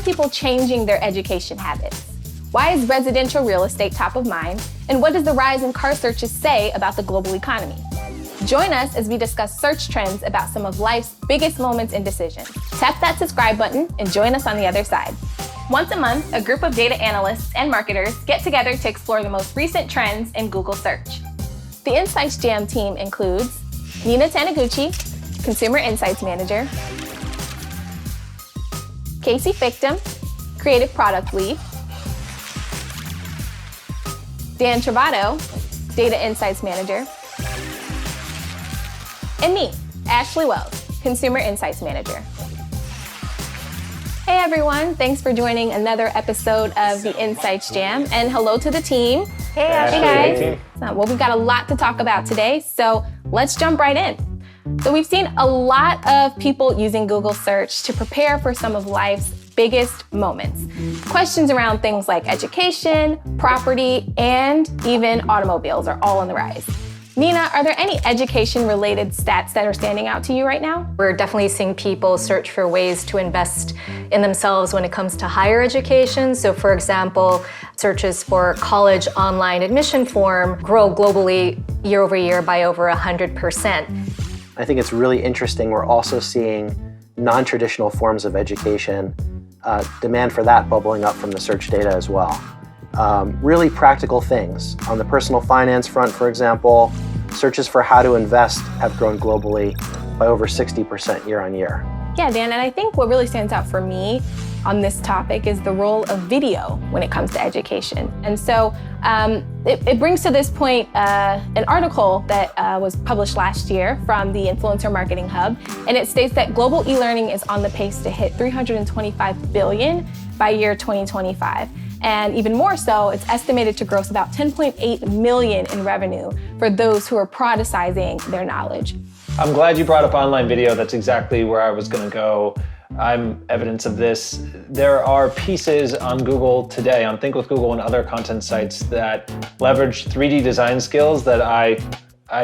people changing their education habits? Why is residential real estate top of mind? And what does the rise in car searches say about the global economy? Join us as we discuss search trends about some of life's biggest moments and decisions. Tap that subscribe button and join us on the other side. Once a month, a group of data analysts and marketers get together to explore the most recent trends in Google search. The Insights Jam team includes Nina Taniguchi, Consumer Insights Manager, Casey Fictum, Creative Product Lead, Dan Trovato, Data Insights Manager, and me, Ashley Wells, Consumer Insights Manager. Hey everyone, thanks for joining another episode of the Insights Jam, and hello to the team. Hey Ashley. Hey guys. Well, we've got a lot to talk about today, so let's jump right in. So we've seen a lot of people using Google search to prepare for some of life's biggest moments. Questions around things like education, property, and even automobiles are all on the rise. Nina, are there any education-related stats that are standing out to you right now? We're definitely seeing people search for ways to invest in themselves when it comes to higher education. So for example, searches for college online admission form grow globally year over year by over 100%. I think it's really interesting. We're also seeing non-traditional forms of education, demand for that bubbling up from the search data as well. Really practical things. On the personal finance front, for example, searches for how to invest have grown globally by over 60% year on year. Yeah, Dan, and I think what really stands out for me on this topic is the role of video when it comes to education. And so it brings to this point an article that was published last year from the Influencer Marketing Hub, and it states that global e-learning is on the pace to hit $325 billion by year 2025. And even more so, it's estimated to gross about $10.8 million in revenue for those who are productizing their knowledge. I'm glad you brought up online video. That's exactly where I was going to go. I'm evidence of this. There are pieces on Google today, on Think with Google and other content sites that leverage 3D design skills that I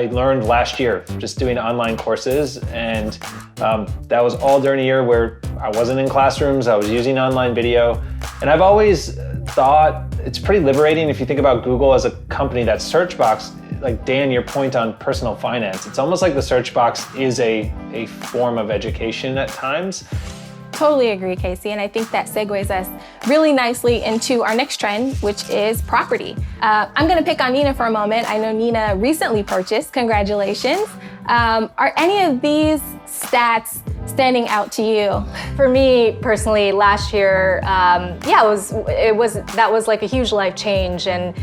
learned last year just doing online courses, and that was all during a year where I wasn't in classrooms, I was using online video. And I've always thought it's pretty liberating if you think about Google as a company. That search box, like Dan, your point on personal finance, it's almost like the search box is a form of education at times. Totally agree, Casey, and I think that segues us really nicely into our next trend, which is property. I'm gonna pick on Nina for a moment. I know Nina recently purchased, congratulations. Are any of these stats standing out to you? For me personally, last year, that was like a huge life change, and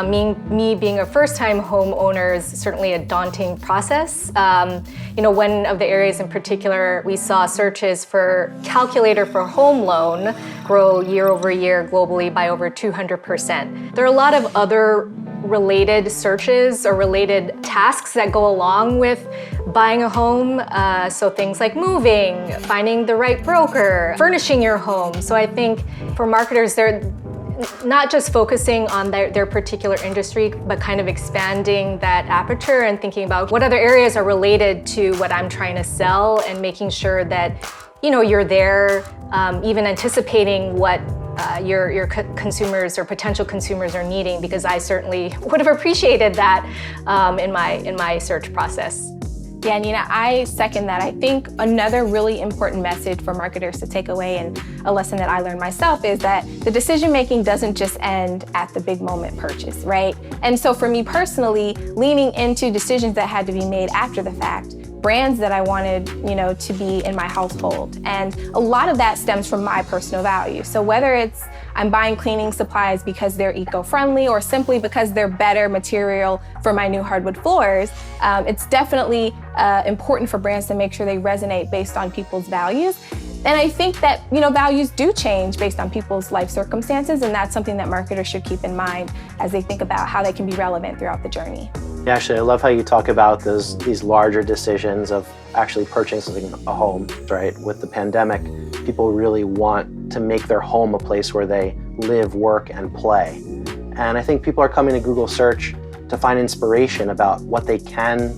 me being a first-time homeowner is certainly a daunting process. One of the areas in particular, we saw searches for calculator for home loan grow year over year globally by over 200%. There are a lot of other related searches or related tasks that go along with buying a home. So things like moving, finding the right broker, furnishing your home. So I think for marketers, they're not just focusing on their particular industry, but kind of expanding that aperture and thinking about what other areas are related to what I'm trying to sell, and making sure that you're there, even anticipating what your consumers or potential consumers are needing, because I certainly would have appreciated that in my search process. Yeah, Nina, I second that. I think another really important message for marketers to take away, and a lesson that I learned myself, is that the decision-making doesn't just end at the big moment purchase, right? And so for me personally, leaning into decisions that had to be made after the fact, brands that I wanted, to be in my household. And a lot of that stems from my personal value. So whether it's I'm buying cleaning supplies because they're eco-friendly, or simply because they're better material for my new hardwood floors, it's definitely important for brands to make sure they resonate based on people's values. And I think that, values do change based on people's life circumstances, and that's something that marketers should keep in mind as they think about how they can be relevant throughout the journey. Yeah, actually, I love how you talk about these larger decisions of actually purchasing a home, right? With the pandemic, people really want to make their home a place where they live, work, and play. And I think people are coming to Google search to find inspiration about what they can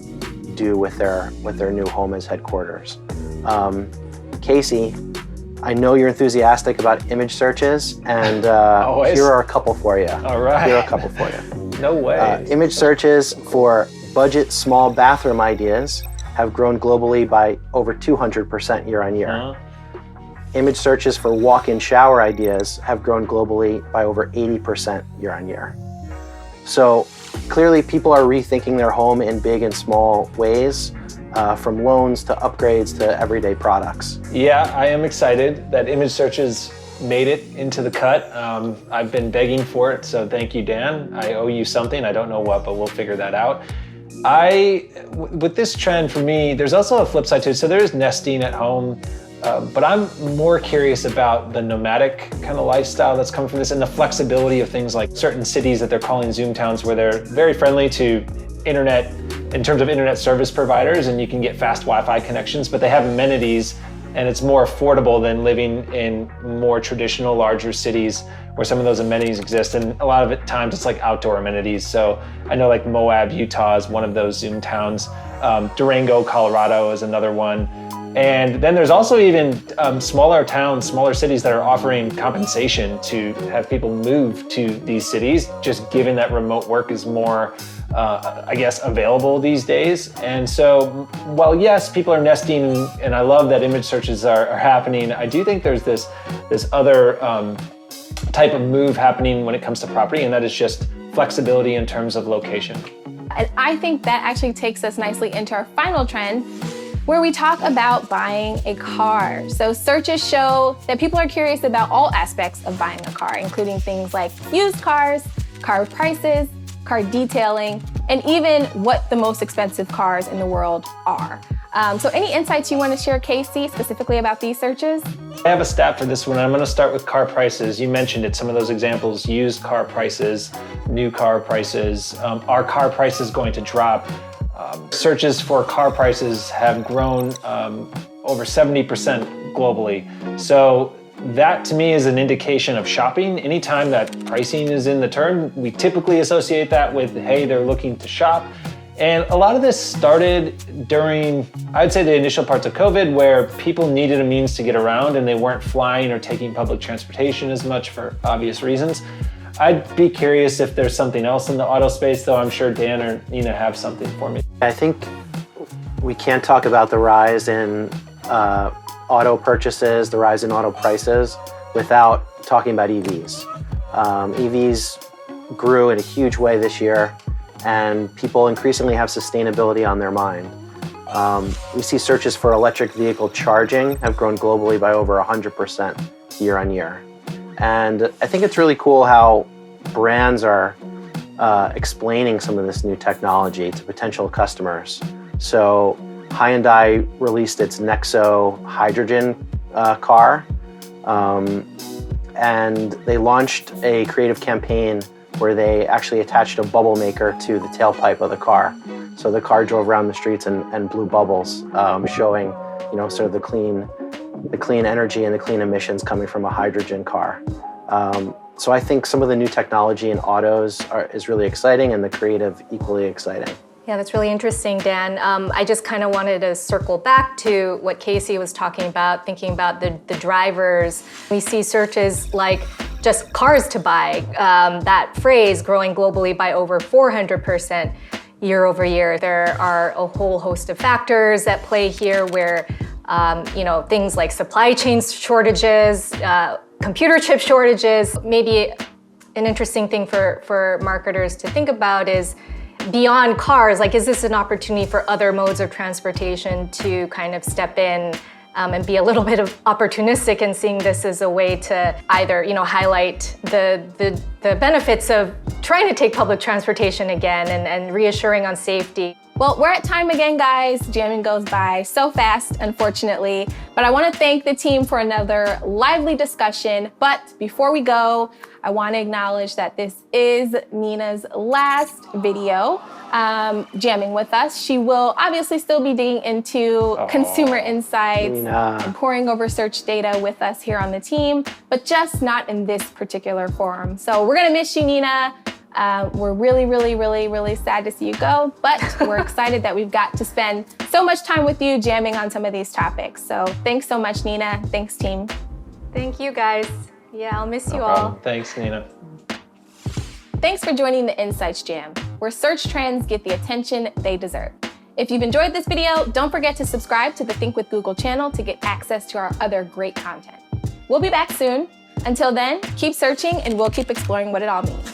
do with their new home as headquarters. Casey, I know you're enthusiastic about image searches, and Always. here are a couple for you. All right. Here are a couple for you. No way. Image searches for budget small bathroom ideas have grown globally by over 200% year on year. Uh-huh. Image searches for walk-in shower ideas have grown globally by over 80% year on year. So clearly people are rethinking their home in big and small ways, from loans to upgrades to everyday products. Yeah, I am excited that image searches made it into the cut. I've been begging for it, so thank you, Dan. I owe you something. I don't know what, but we'll figure that out. With this trend, for me, there's also a flip side to it. So there's nesting at home, but I'm more curious about the nomadic kind of lifestyle that's come from this and the flexibility of things like certain cities that they're calling Zoom towns, where they're very friendly to internet in terms of internet service providers, and you can get fast Wi-Fi connections, but they have amenities, and it's more affordable than living in more traditional, larger cities where some of those amenities exist. And a lot of times it's like outdoor amenities. So I know like Moab, Utah is one of those Zoom towns. Durango, Colorado is another one. And then there's also even smaller towns, smaller cities that are offering compensation to have people move to these cities, just given that remote work is more, I guess, available these days. And so while yes, people are nesting, and I love that image searches are happening, I do think there's this other type of move happening when it comes to property, and that is just flexibility in terms of location. And I think that actually takes us nicely into our final trend, where we talk about buying a car. So searches show that people are curious about all aspects of buying a car, including things like used cars, car prices, car detailing, and even what the most expensive cars in the world are. So any insights you want to share, Casey, specifically about these searches? I have a stat for this one. I'm going to start with car prices. You mentioned it, some of those examples, used car prices, new car prices. Are car prices going to drop? Searches for car prices have grown over 70% globally. So that to me is an indication of shopping. Anytime that pricing is in the term, we typically associate that with, hey, they're looking to shop. And a lot of this started during, I'd say, the initial parts of COVID, where people needed a means to get around and they weren't flying or taking public transportation as much for obvious reasons. I'd be curious if there's something else in the auto space, though I'm sure Dan or Nina have something for me. I think we can't talk about the rise in auto purchases, the rise in auto prices, without talking about EVs. EVs grew in a huge way this year, and people increasingly have sustainability on their mind. We see searches for electric vehicle charging have grown globally by over 100% year on year. And I think it's really cool how brands are explaining some of this new technology to potential customers. So Hyundai released its Nexo hydrogen car, and they launched a creative campaign where they actually attached a bubble maker to the tailpipe of the car. So the car drove around the streets and blew bubbles, showing, sort of the clean energy and the clean emissions coming from a hydrogen car. So I think some of the new technology in autos is really exciting, and the creative equally exciting. Yeah, that's really interesting, Dan. I just kind of wanted to circle back to what Casey was talking about, thinking about the drivers. We see searches like just cars to buy, that phrase growing globally by over 400% year over year. There are a whole host of factors that play here where things like supply chain shortages, computer chip shortages. Maybe an interesting thing for marketers to think about is beyond cars, like, is this an opportunity for other modes of transportation to kind of step in and be a little bit of opportunistic in seeing this as a way to either, highlight the benefits of trying to take public transportation again and reassuring on safety. Well, we're at time again, guys. Jamming goes by so fast, unfortunately. But I want to thank the team for another lively discussion. But before we go, I want to acknowledge that this is Nina's last video jamming with us. She will obviously still be digging into consumer insights and pouring over search data with us here on the team, but just not in this particular forum. So we're going to miss you, Nina. We're really, really, really, really sad to see you go, but we're excited that we've got to spend so much time with you jamming on some of these topics. So thanks so much, Nina. Thanks, team. Thank you, guys. Yeah, I'll miss you No all. problem. Thanks, Nina. Thanks for joining the Insights Jam, where search trends get the attention they deserve. If you've enjoyed this video, don't forget to subscribe to the Think with Google channel to get access to our other great content. We'll be back soon. Until then, keep searching and we'll keep exploring what it all means.